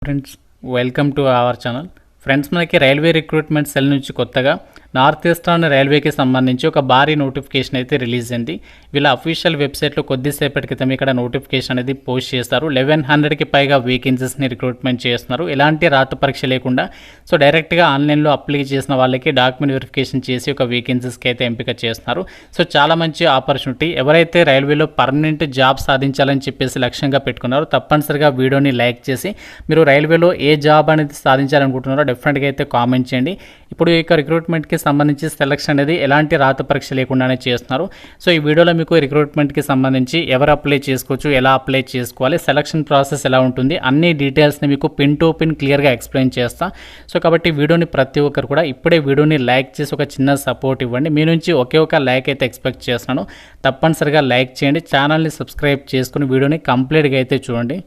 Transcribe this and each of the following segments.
Friends, welcome to our channel. Friends, మనకి railway recruitment cell నుంచి కొత్తగా నార్త్ ఈస్టర్న్ రైల్వేకి సంబంధించి ఒక భారీ నోటిఫికేషన్ అయితే రిలీజ్ అయింది. వీళ్ళ అఫీషియల్ వెబ్సైట్లో కొద్దిసేపటి క్రితం ఇక్కడ నోటిఫికేషన్ అనేది పోస్ట్ చేస్తారు. 1100కి పైగా వేకెన్సీస్ని రిక్రూట్మెంట్ చేస్తున్నారు. ఎలాంటి రాత పరీక్ష లేకుండా సో డైరెక్ట్గా ఆన్లైన్లో అప్లై చేసిన వాళ్ళకి డాక్యుమెంట్ వెరిఫికేషన్ చేసి ఒక వేకెన్సీస్కి అయితే ఎంపిక చేస్తున్నారు. సో చాలా మంచి ఆపర్చునిటీ. ఎవరైతే రైల్వేలో పర్మనెంట్ జాబ్ సాధించాలని చెప్పేసి లక్ష్యంగా పెట్టుకున్నారో తప్పనిసరిగా వీడియోని లైక్ చేసి మీరు రైల్వేలో ఏ జాబ్ అనేది సాధించాలనుకుంటున్నారో డెఫినెట్గా అయితే కామెంట్ చేయండి. ఇప్పుడు ఈ రిక్రూట్మెంట్కి సంబంధించి సెలక్షన్ అనేది ఎలాంటి రాత పరీక్ష లేకుండానే చేస్తున్నారు. సో ఈ వీడియోలో మీకు రిక్రూట్మెంట్కి సంబంధించి ఎవరు అప్లై చేసుకోవచ్చు, ఎలా అప్లై చేసుకోవాలి, సెలక్షన్ ప్రాసెస్ ఎలా ఉంటుంది, అన్ని డీటెయిల్స్ని మీకు పిన్ టు పిన్ క్లియర్గా ఎక్స్ప్లెయిన్ చేస్తా. సో కాబట్టి వీడియోని ప్రతి ఒక్కరు కూడా ఇప్పుడే వీడియోని లైక్ చేసి ఒక చిన్న సపోర్ట్ ఇవ్వండి. మీ నుంచి ఒకే ఒక లైక్ అయితే ఎక్స్పెక్ట్ చేస్తున్నాను. తప్పనిసరిగా లైక్ చేయండి, ఛానల్ని సబ్స్క్రైబ్ చేసుకుని వీడియోని కంప్లీట్గా అయితే చూడండి.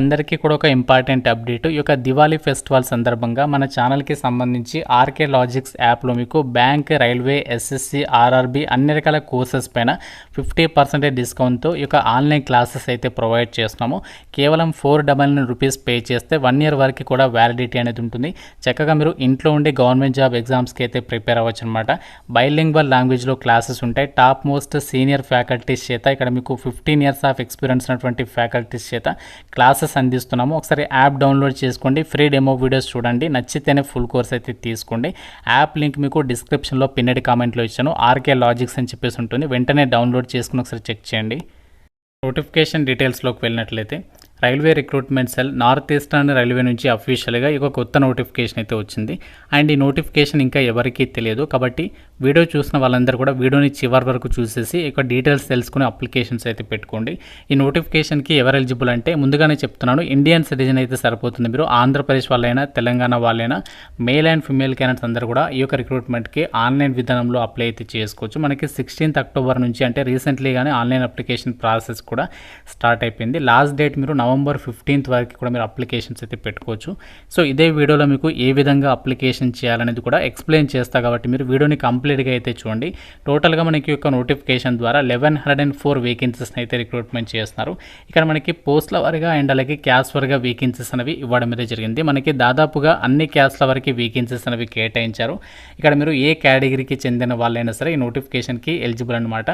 అందరికీ కూడా ఒక ఇంపార్టెంట్ అప్డేట్. ఈ యొక్క దివాళీ ఫెస్టివల్ సందర్భంగా మన ఛానల్కి సంబంధించి ఆర్కే లాజిక్స్ యాప్లో మీకు బ్యాంక్, రైల్వే, ఎస్ఎస్సి, ఆర్ఆర్బి అన్ని రకాల కోర్సెస్ పైన 50% డిస్కౌంట్తో ఈ యొక్క ఆన్లైన్ క్లాసెస్ అయితే ప్రొవైడ్ చేస్తున్నాము. కేవలం 499 రూపీస్ పే చేస్తే 1 year వరకు కూడా వ్యాలిడిటీ అనేది ఉంటుంది. చక్కగా మీరు ఇంట్లో ఉండి గవర్నమెంట్ జాబ్ ఎగ్జామ్స్కి అయితే ప్రిపేర్ అవ్వచ్చు అనమాట. బైలింగ్వల్ లాంగ్వేజ్లో క్లాసెస్ ఉంటాయి. టాప్ మోస్ట్ సీనియర్ ఫ్యాకల్టీస్ చేత ఇక్కడ మీకు 15 years ఆఫ్ ఎక్స్పీరియన్స్ ఉన్నటువంటి ఫ్యాకల్టీస్ చేత క్లాసెస్ అందిస్తున్నాము. ఒకసారి యాప్ డౌన్లోడ్ చేసుకోండి, ఫ్రీ డెమో వీడియోస్ చూడండి, నచ్చితేనే ఫుల్ కోర్స్ అయితే తీసుకోండి. యాప్ లింక్ మీకు డిస్క్రిప్షన్లో పిన్నెడ్ కామెంట్లో ఇచ్చాను. ఆర్కే లాజిక్స్ అని చెప్పేసి ఉంటుంది. వెంటనే డౌన్లోడ్ చేసుకుని ఒకసారి చెక్ చేయండి. నోటిఫికేషన్ డీటెయిల్స్లోకి వెళ్ళినట్లయితే railway recruitment cell north eastern railway నుంచి అఫీషియల్గా ఒక కొత్త నోటిఫికేషన్ అయితే వచ్చింది. అండ్ ఈ నోటిఫికేషన్ ఇంకా ఎవరికీ తెలియదు. కాబట్టి వీడియో చూసిన వాళ్ళందరూ కూడా వీడియోని చివరి వరకు చూసేసి ఇక డీటెయిల్స్ తెలుసుకుని అప్లికేషన్స్ అయితే పెట్టుకోండి. ఈ నోటిఫికేషన్కి ఎవరు ఎలిజిబుల్ అంటే ముందుగానే చెప్తున్నాను, ఇండియన్ సిటిజన్ అయితే సరిపోతుంది. మీరు ఆంధ్రప్రదేశ్ వాళ్ళైనా, తెలంగాణ వాళ్ళైనా, మేల్ అండ్ ఫిమేల్ క్యాండిడేట్స్ అందరూ కూడా ఈ యొక్క రిక్రూట్మెంట్కి ఆన్లైన్ విధానంలో అప్లై అయితే చేసుకోవచ్చు. మనకి 16th October నుంచి అంటే రీసెంట్లీగానే ఆన్లైన్ అప్లికేషన్ ప్రాసెస్ కూడా స్టార్ట్ అయిపోయింది. లాస్ట్ డేట్ మీరు November 15th వరకు కూడా మీరు అప్లికేషన్స్ అయితే పెట్టుకోవచ్చు. సో ఇదే వీడియోలో మీకు ఏ విధంగా అప్లికేషన్ చేయాలనేది కూడా ఎక్స్ప్లెయిన్ చేస్తా. కాబట్టి మీరు వీడియోని కంప్లీట్గా అయితే చూడండి. టోటల్గా మనకి యొక్క నోటిఫికేషన్ ద్వారా 1104 వేకెన్సీస్ని అయితే రిక్రూట్మెంట్ చేస్తున్నారు. ఇక్కడ మనకి పోస్టుల వారిగా అండ్ అలాగే క్యాస్ట్ వారిగా వేకెన్సీస్ అనేవి ఇవ్వడం అయితే జరిగింది. మనకి దాదాపుగా అన్ని క్యాస్ట్ల వరకు వేకెన్సీస్ అనేవి కేటాయించారు. ఇక్కడ మీరు ఏ కేటగిరీకి చెందిన వాళ్ళైనా సరే ఈ నోటిఫికేషన్కి ఎలిజిబుల్ అనమాట.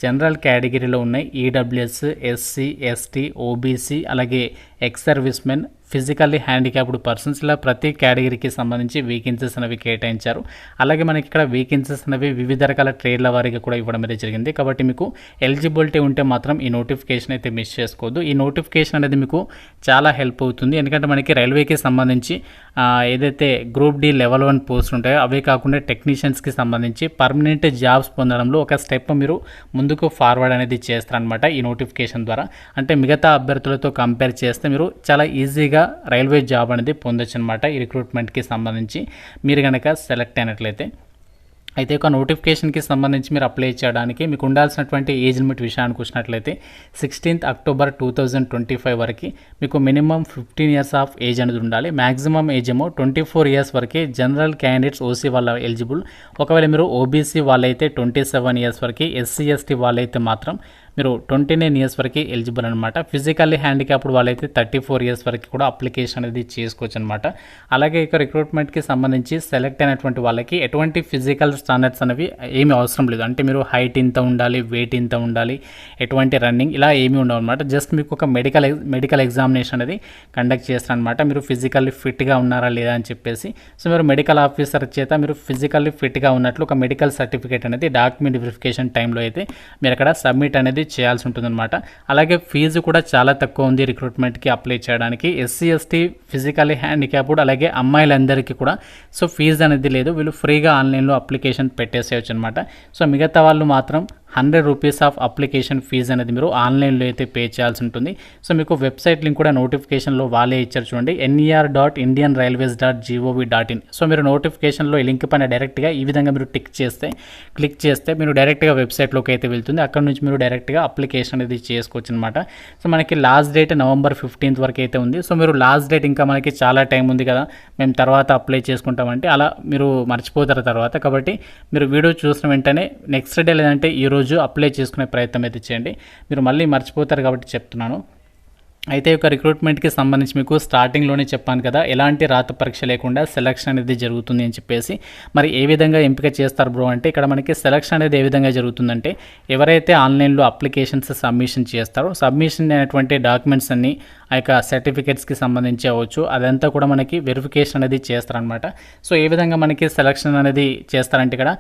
జనరల్ కేటగిరీలో ఉన్నాయి ఈడబ్ల్యూఎస్, ఎస్సీ, ఎస్టీ, ఓబీసీ, అలాగే ex service men, physically handicapped persons, ఇలా ప్రతి కేటగిరీకి సంబంధించి వేకెన్సీస్ అనేవి కేటాయించారు. అలాగే మనకి ఇక్కడ వేకెన్సీస్ అనేవి వివిధ రకాల ట్రేడ్ల వారికి కూడా ఇవ్వడం అయితే జరిగింది. కాబట్టి మీకు ఎలిజిబిలిటీ ఉంటే మాత్రం ఈ నోటిఫికేషన్ అయితే మిస్ చేసుకోవద్దు. ఈ నోటిఫికేషన్ అనేది మీకు చాలా హెల్ప్ అవుతుంది. ఎందుకంటే మనకి రైల్వేకి సంబంధించి ఏదైతే గ్రూప్ డి లెవెల్ 1 పోస్ట్ ఉంటాయో అవే కాకుండా టెక్నీషియన్స్కి సంబంధించి పర్మనెంట్ జాబ్స్ పొందడంలో ఒక స్టెప్ మీరు ముందుకు ఫార్వర్డ్ అనేది చేస్తారనమాట ఈ నోటిఫికేషన్ ద్వారా. అంటే మిగతా అభ్యర్థులతో కంపేర్ చేస్తే మీరు చాలా ఈజీగా రైల్వే జాబ్ అనేది పొందొచ్చు అనమాట ఈ రిక్రూట్మెంట్కి సంబంధించి మీరు కనుక సెలెక్ట్ అయినట్లయితే. అయితే ఒక నోటిఫికేషన్కి సంబంధించి మీరు అప్లై చేయడానికి మీకు ఉండాల్సినటువంటి ఏజ్ లిమిట్ విషయానికి వచ్చినట్లయితే 16th October 2025 వరకు మీకు మినిమం 15 years ఆఫ్ ఏజ్ అనేది ఉండాలి. మ్యాక్సిమం ఏజ్ ఏమో 24 years వరకు జనరల్ క్యాండిడేట్స్ ఓసీ వాళ్ళ ఎలిజిబుల్. ఒకవేళ మీరు ఓబీసీ వాళ్ళైతే 27 years వరకు, ఎస్సీ ఎస్టీ వాళ్ళైతే మాత్రం మీరు 29 years వరకు ఎలిజిబుల్ అనమాట. ఫిజికల్లీ హ్యాండిక్యాప్డ్ వాళ్ళైతే 34 years వరకు కూడా అప్లికేషన్ అనేది చేసుకోవచ్చు అనమాట. అలాగే ఇక రిక్రూట్మెంట్కి సంబంధించి సెలెక్ట్ అయినటువంటి వాళ్ళకి ఎటువంటి ఫిజికల్ స్టాండర్డ్స్ అనేవి ఏమీ అవసరం లేదు. అంటే మీరు హైట్ ఇంత ఉండాలి, వెయిట్ ఇంత ఉండాలి, ఎటువంటి రన్నింగ్ ఇలా ఏమీ ఉండవు అనమాట. జస్ట్ మీకు ఒక మెడికల్ ఎగ్జామినేషన్ అనేది కండక్ట్ చేస్తారనమాట. మీరు ఫిజికల్లీ ఫిట్గా ఉన్నారా లేదా అని చెప్పేసి. సో మీరు మెడికల్ ఆఫీసర్ చేత మీరు ఫిజికల్లీ ఫిట్గా ఉన్నట్లు ఒక మెడికల్ సర్టిఫికేట్ అనేది డాక్యుమెంట్ వెరిఫికేషన్ టైంలో అయితే మీరు అక్కడ సబ్మిట్ అనేది చేయాల్సి ఉంటుందన్నమాట. అలాగే ఫీజు కూడా చాలా తక్కువ ఉంది రిక్రూట్మెంట్కి అప్లై చేయడానికి. ఎస్సీ ఎస్టీ, ఫిజికల్లీ హ్యాండిక్యాప్డ్ అలాగే అమ్మాయిలందరికీ కూడా సో ఫీజు అనేది లేదు. వీళ్ళు ఫ్రీగా ఆన్లైన్లో అప్లికేషన్ పెట్టేసేయచ్చు అనమాట. సో మిగతా వాళ్ళు మాత్రం 100 రూపీస్ ఆఫ్ అప్లికేషన్ ఫీజు అనేది మీరు ఆన్లైన్లో అయితే పే చేయాల్సి ఉంటుంది. సో మీకు వెబ్సైట్ లింక్ కూడా నోటిఫికేషన్లో వాళ్ళే ఇచ్చారు చూడండి, ner.indianrailways.gov.in. సో మీరు నోటిఫికేషన్లో ఈ లింక్ పైన డైరెక్ట్గా ఈ విధంగా మీరు క్లిక్ చేస్తే మీరు డైరెక్ట్గా వెబ్సైట్లోకి అయితే వెళ్తుంది. అక్కడ నుంచి మీరు డైరెక్ట్గా అప్లికేషన్ అనేది చేసుకోవచ్చు అనమాట. సో మనకి లాస్ట్ డేట్ November 15th వరకు అయితే ఉంది. సో మీరు లాస్ట్ డేట్ ఇంకా మనకి చాలా టైం ఉంది కదా, మేము తర్వాత అప్లై చేసుకుంటామంటే అలా మీరు మర్చిపోతారు తర్వాత. కాబట్టి మీరు వీడియో చూసిన వెంటనే నెక్స్ట్ డే లేదంటే ఈరోజు అప్లై చేసుకునే ప్రయత్నం అయితే చేయండి. మీరు మళ్ళీ మర్చిపోతారు కాబట్టి చెప్తున్నాను. అయితే ఈ యొక్క రిక్రూట్మెంట్కి సంబంధించి మీకు స్టార్టింగ్లోనే చెప్పాను కదా, ఎలాంటి రాత పరీక్ష లేకుండా సెలక్షన్ అనేది జరుగుతుంది అని చెప్పేసి. మరి ఏ విధంగా ఎంపిక చేస్తారు బ్రో అంటే, ఇక్కడ మనకి సెలక్షన్ అనేది ఏ విధంగా జరుగుతుందంటే, ఎవరైతే ఆన్లైన్లో అప్లికేషన్స్ సబ్మిషన్ చేస్తారో సబ్మిషన్ అయినటువంటి డాక్యుమెంట్స్ అన్నీ ఆ యొక్క సర్టిఫికేట్స్కి సంబంధించి అవ్వచ్చు, అదంతా కూడా మనకి వెరిఫికేషన్ అనేది చేస్తారనమాట. సో ఏ విధంగా మనకి సెలక్షన్ అనేది చేస్తారంటే, ఇక్కడ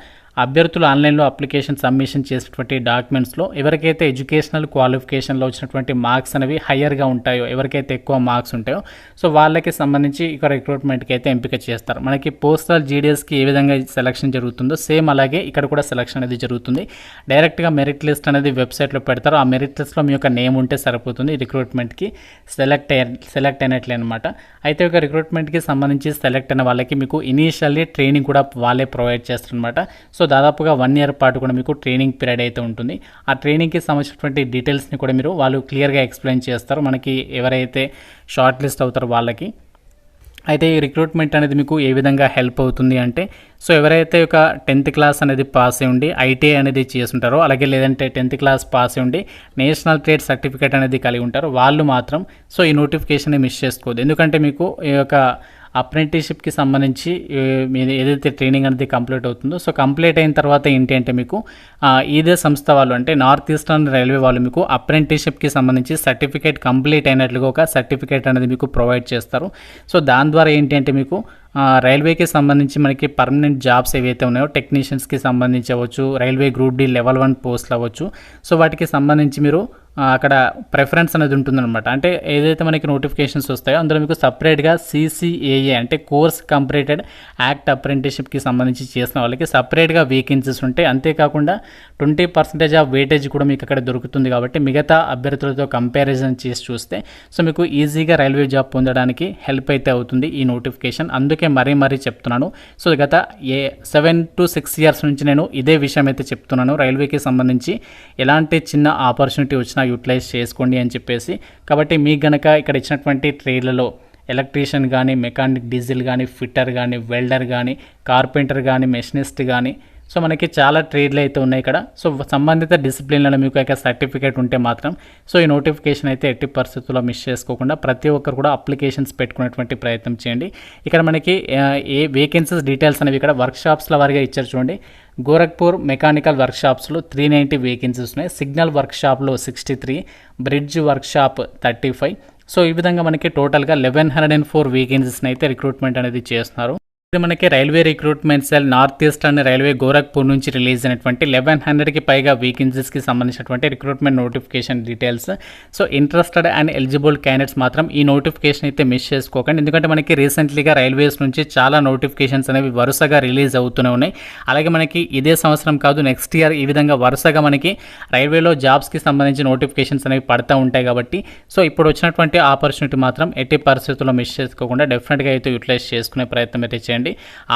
అభ్యర్థులు ఆన్లైన్లో అప్లికేషన్ సబ్మిషన్ చేసినటువంటి డాక్యుమెంట్స్లో ఎవరికైతే ఎడ్యుకేషనల్ క్వాలిఫికేషన్లో వచ్చినటువంటి మార్క్స్ అనేవి హయ్యర్గా ఉంటాయో, ఎవరికైతే ఎక్కువ మార్క్స్ ఉంటాయో, సో వాళ్ళకి సంబంధించి ఇక్కడ రిక్రూట్మెంట్కి అయితే ఎంపిక చేస్తారు. మనకి పోస్టల్ జీడీఎస్కి ఏ విధంగా సెలక్షన్ జరుగుతుందో సేమ్ అలాగే ఇక్కడ కూడా సెలక్షన్ అనేది జరుగుతుంది. డైరెక్ట్గా మెరిట్ లిస్ట్ అనేది వెబ్సైట్లో పెడతారు. ఆ మెరిట్ లిస్ట్లో మీ యొక్క నేమ్ ఉంటే సరిపోతుంది, రిక్రూట్మెంట్కి సెలెక్ట్ అయినట్లే అనమాట. అయితే ఒక రిక్రూట్మెంట్కి సంబంధించి సెలెక్ట్ అయిన వాళ్ళకి మీకు ఇనీషియల్లీ ట్రైనింగ్ కూడా వాళ్ళే ప్రొవైడ్ చేస్తారనమాట. సో దాదాపుగా 1 year పాటు కూడా మీకు ట్రైనింగ్ పీరియడ్ అయితే ఉంటుంది. ఆ ట్రైనింగ్కి సంబంధించినటువంటి డీటెయిల్స్ని కూడా వాళ్ళు క్లియర్గా ఎక్స్ప్లెయిన్ చేస్తారు మనకి ఎవరైతే షార్ట్ లిస్ట్ అవుతారో వాళ్ళకి. అయితే ఈ రిక్రూట్మెంట్ అనేది మీకు ఏ విధంగా హెల్ప్ అవుతుంది అంటే, సో ఎవరైతే ఒక 10th క్లాస్ అనేది పాస్ అయి ఉండి ఐటీఐ అనేది చేసి ఉంటారో, అలాగే లేదంటే 10th క్లాస్ పాస్ అయి ఉండి నేషనల్ ట్రేడ్ సర్టిఫికేట్ అనేది కలిగి ఉంటారో వాళ్ళు మాత్రం సో ఈ నోటిఫికేషన్ మిస్ చేసుకోవద్దు. ఎందుకంటే మీకు ఈ యొక్క అప్రెంటిస్షిప్కి సంబంధించి మీరు ఏదైతే ట్రైనింగ్ అనేది కంప్లీట్ అవుతుందో, సో కంప్లీట్ అయిన తర్వాత ఏంటి అంటే మీకు ఇదే సంస్థ వాళ్ళు అంటే నార్త్ ఈస్టర్న్ రైల్వే వాళ్ళు మీకు అప్రెంటిస్షిప్కి సంబంధించి సర్టిఫికేట్ కంప్లీట్ అయినట్లుగా ఒక సర్టిఫికేట్ అనేది మీకు ప్రొవైడ్ చేస్తారు. సో దాని ద్వారా ఏంటి అంటే మీకు రైల్వేకి సంబంధించి మనకి పర్మనెంట్ జాబ్స్ ఏవైతే ఉన్నాయో టెక్నీషియన్స్కి సంబంధించి అవ్వచ్చు, రైల్వే గ్రూప్ డి లెవెల్ 1 పోస్టులు అవ్వచ్చు, సో వాటికి సంబంధించి మీరు అక్కడ ప్రిఫరెన్స్ అనేది ఉంటుందన్నమాట. అంటే ఏదైతే మనకి నోటిఫికేషన్స్ వస్తాయో అందులో మీకు సపరేట్గా CCAA అంటే కోర్స్ కంప్లీటెడ్ యాక్ట్ అప్రెంటిస్షిప్కి సంబంధించి చేసిన వాళ్ళకి సపరేట్గా వేకెన్సీస్ ఉంటాయి. అంతేకాకుండా 20% ఆఫ్ వెయిటేజ్ కూడా మీకు అక్కడ దొరుకుతుంది. కాబట్టి మిగతా అభ్యర్థులతో కంపారిజన్ చేసి చూస్తే సో మీకు ఈజీగా రైల్వే జాబ్ పొందడానికి హెల్ప్ అయితే అవుతుంది ఈ నోటిఫికేషన్. అందుకే మరీ చెప్తున్నాను. సో గత 7 to 6 years నుంచి నేను ఇదే విషయం అయితే చెప్తున్నాను. రైల్వేకి సంబంధించి ఎలాంటి చిన్న ఆపర్చునిటీ వచ్చినా యూటిలైజ్ చేసుకోండి అని చెప్పేసి. కాబట్టి మీకు గనక ఇక్కడ ఇచ్చినటువంటి ట్రేడ్లలో ఎలక్ట్రీషియన్ కానీ, మెకానిక్, డీజిల్ కానీ, ఫిట్టర్ కానీ, వెల్డర్ కానీ, కార్పెంటర్ కానీ, మెషినిస్ట్ కానీ, సో మనకి చాలా ట్రేడ్లు అయితే ఉన్నాయి ఇక్కడ. సో సంబంధిత డిసిప్లిన్లలో మీకు యొక్క సర్టిఫికేట్ ఉంటే మాత్రం సో ఈ నోటిఫికేషన్ అయితే ఎట్టి పరిస్థితుల్లో మిస్ చేసుకోకుండా ప్రతి ఒక్కరు కూడా అప్లికేషన్స్ పెట్టుకునేటువంటి ప్రయత్నం చేయండి. ఇక్కడ మనకి ఏ వేకెన్సీస్ డీటెయిల్స్ అనేవి ఇక్కడ వర్క్షాప్స్ల వారిగా ఇచ్చారు చూడండి. గోరఖ్పూర్ మెకానికల్ వర్క్షాప్స్లో 390 వేకెన్సీస్ ఉన్నాయి. సిగ్నల్ వర్క్షాప్లో 63, బ్రిడ్జ్ వర్క్షాప్ 35. సో ఈ విధంగా మనకి టోటల్గా 1104 వేకెన్సీస్ని అయితే రిక్రూట్మెంట్ అనేది చేస్తున్నారు. ఇది మనకి railway recruitment cell north eastern railway Gorakhpur నుంచి రిలీజ్ అయినటువంటి 1100కి పైగా వేకెన్సీస్కి సంబంధించినటువంటి recruitment notification details. So interested and eligible candidates మాత్రం ఈ నోటిఫికేషన్ అయితే మిస్ చేసుకోకండి. ఎందుకంటే మనకి రీసెంట్లీగా రైల్వేస్ నుంచి చాలా నోటిఫికేషన్స్ అనేవి వరుసగా రిలీజ్ అవుతూనే ఉన్నాయి. అలాగే మనకి ఇదే సంవత్సరం కాదు నెక్స్ట్ ఇయర్ ఈ విధంగా వరుసగా మనకి రైల్వేలో జాబ్స్కి సంబంధించి నోటిఫికేషన్స్ అనేవి పడుతూ ఉంటాయి. కాబట్టి సో ఇప్పుడు వచ్చినటువంటి ఆపర్చునిటీ మాత్రం ఎట్టి పరిస్థితుల్లో మిస్ చేసుకోకుండా డెఫినెట్గా అయితే యూటిలైజ్ చేసుకునే ప్రయత్నం అయితే చేయండి.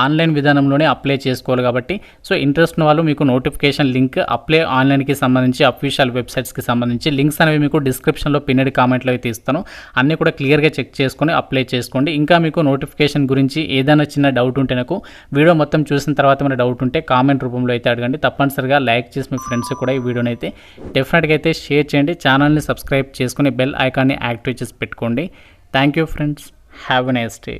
ఆన్లైన్ విధానంలోనే అప్లై చేసుకోవాలి. కాబట్టి సో ఇంట్రెస్ట్ ఉన్న వాళ్ళు మీకు నోటిఫికేషన్ లింక్ అప్లై ఆన్లైన్కి సంబంధించి అఫీషియల్ వెబ్సైట్స్కి సంబంధించి లింక్స్ అనేవి మీకు డిస్క్రిప్షన్లో పిన్నెడ్ కామెంట్లో అయితే ఇస్తాను. అన్నీ కూడా క్లియర్గా చెక్ చేసుకొని అప్లై చేసుకోండి. ఇంకా మీకు నోటిఫికేషన్ గురించి ఏదైనా చిన్న డౌట్ ఉంటే నాకు వీడియో మొత్తం చూసిన తర్వాత మన డౌట్ ఉంటే కామెంట్ రూపంలో అయితే అడగండి. తప్పనిసరిగా లైక్ చేసి మీ ఫ్రెండ్స్ కూడా ఈ వీడియోని అయితే డెఫినెట్గా అయితే షేర్ చేయండి. ఛానల్ని సబ్స్క్రైబ్ చేసుకుని బెల్ ఐకాన్ని యాక్టివేట్ చేసి పెట్టుకోండి. Thank you friends. Have a nice day.